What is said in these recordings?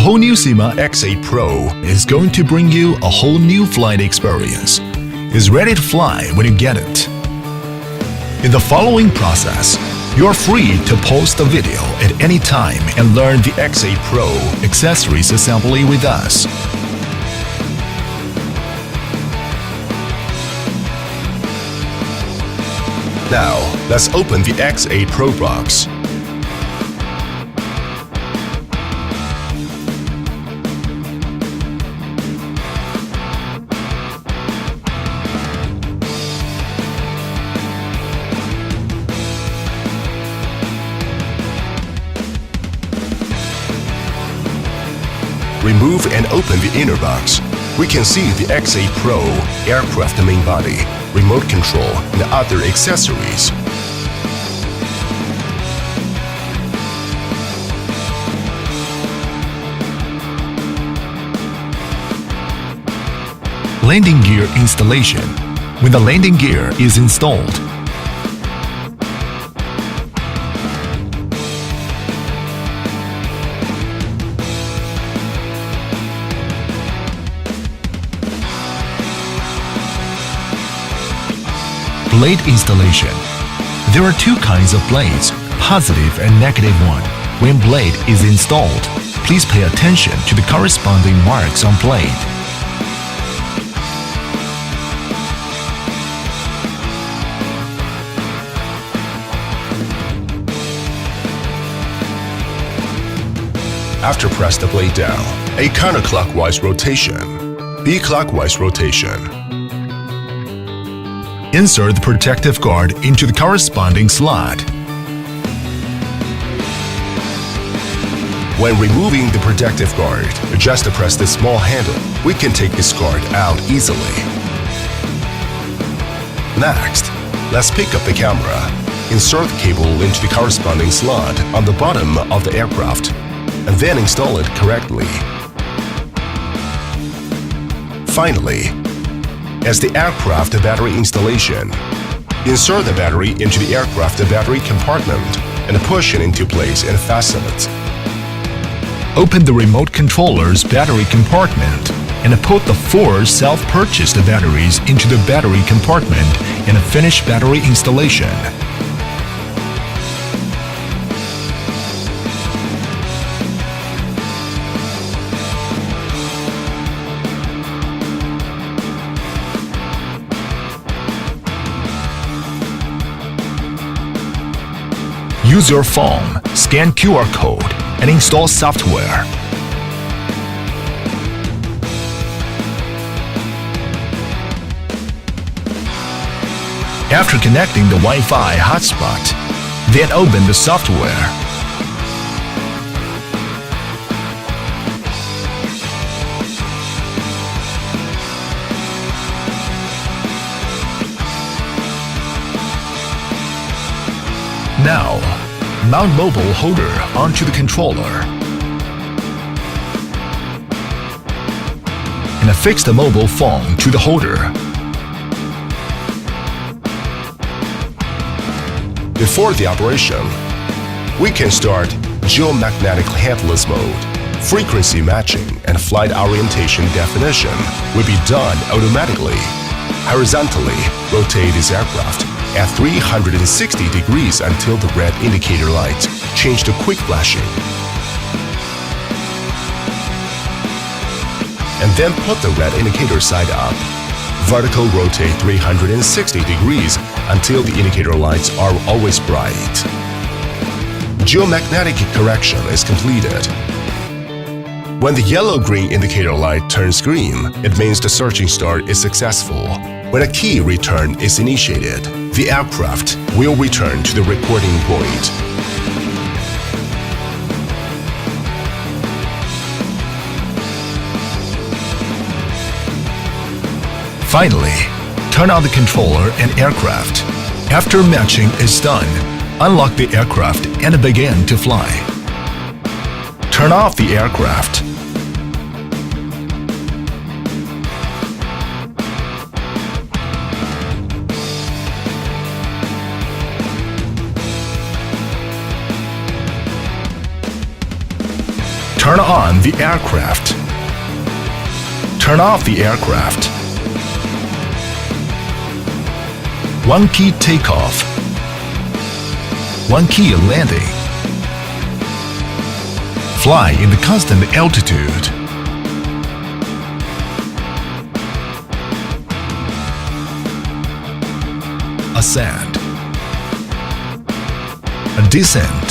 whole new SYMA X8 Pro is going to bring you a whole new flight experience. It's ready to fly when you get it. In the following process, you're free to pause the video at any time and learn the X8 Pro accessories assembly with us. Now, let's open the X8 Pro box. Remove and open the inner box. We can see the X8 Pro aircraft main body, remote control, and other accessories. Landing gear installation. When the landing gear is installed, blade installation. There are two kinds of blades, positive and negative one. When blade is installed, please pay attention to the corresponding marks on blade. After press the blade down, a counterclockwise rotation, B clockwise rotation. Insert the protective guard into the corresponding slot. When removing the protective guard, just press the small handle. We can take this guard out easily. Next, let's pick up the camera. Insert the cable into the corresponding slot on the bottom of the aircraft, and then install it correctly. Finally, as the aircraft battery installation, insert the battery into the aircraft battery compartment and push it into place and fasten it. Open the remote controller's battery compartment and put the 4 self-purchased batteries into the battery compartment and finish battery installation. Use your phone, scan QR code, and install software. After connecting the Wi-Fi hotspot, then open the software. Now, mount mobile holder onto the controller and affix the mobile phone to the holder. Before the operation, we can start geomagnetic headless mode. Frequency matching and flight orientation definition will be done automatically. Horizontally rotate this aircraft at 360 degrees until the red indicator light change to quick flashing. And then put the red indicator side up. Vertical rotate 360 degrees until the indicator lights are always bright. Geomagnetic correction is completed. When the yellow-green indicator light turns green, it means the searching start is successful. When a key return is initiated, the aircraft will return to the recording point. Finally, turn on the controller and aircraft. After matching is done, unlock the aircraft and begin to fly. Turn off the aircraft. Turn on the aircraft. Turn off the aircraft. 1 key takeoff. 1 key landing. Fly in the constant altitude. Ascend. Descent.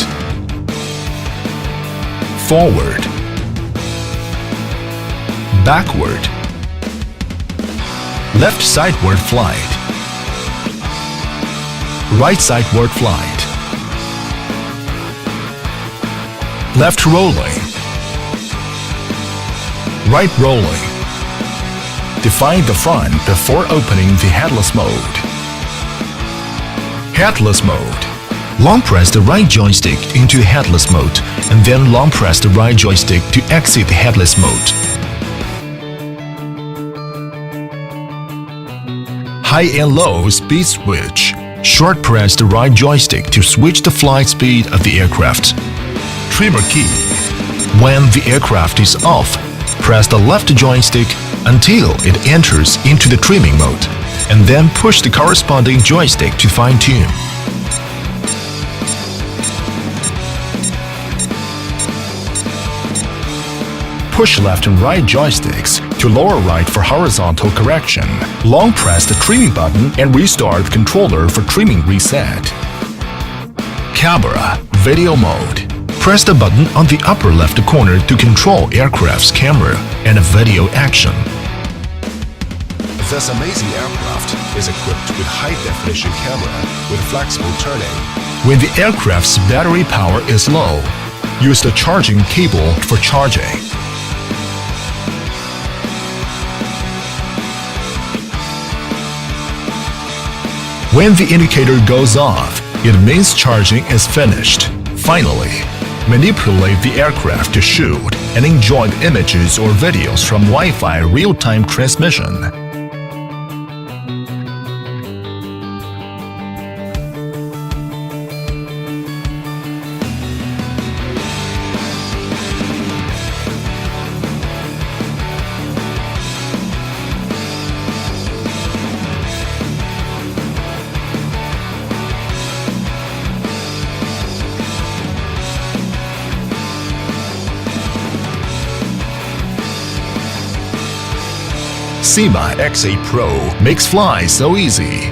Forward. Backward. Left sideward flight. Right sideward flight. Left rolling. Right rolling. Define the front before opening the headless mode. Headless mode. Long press the right joystick into headless mode and then long press the right joystick to exit the headless mode. High and low speed switch. Short press the right joystick to switch the flight speed of the aircraft. Trimmer key. When the aircraft is off, press the left joystick until it enters into the trimming mode, and then push the corresponding joystick to fine-tune. Push left and right joysticks to lower right for horizontal correction. Long press the trimming button and restart the controller for trimming reset. Camera video mode. Press the button on the upper left corner to control aircraft's camera and video action. This amazing aircraft is equipped with high-definition camera with flexible turning. When the aircraft's battery power is low, use the charging cable for charging. When the indicator goes off, it means charging is finished. Finally, manipulate the aircraft to shoot and enjoy the images or videos from Wi-Fi real-time transmission. SYMA X8 Pro makes flying so easy.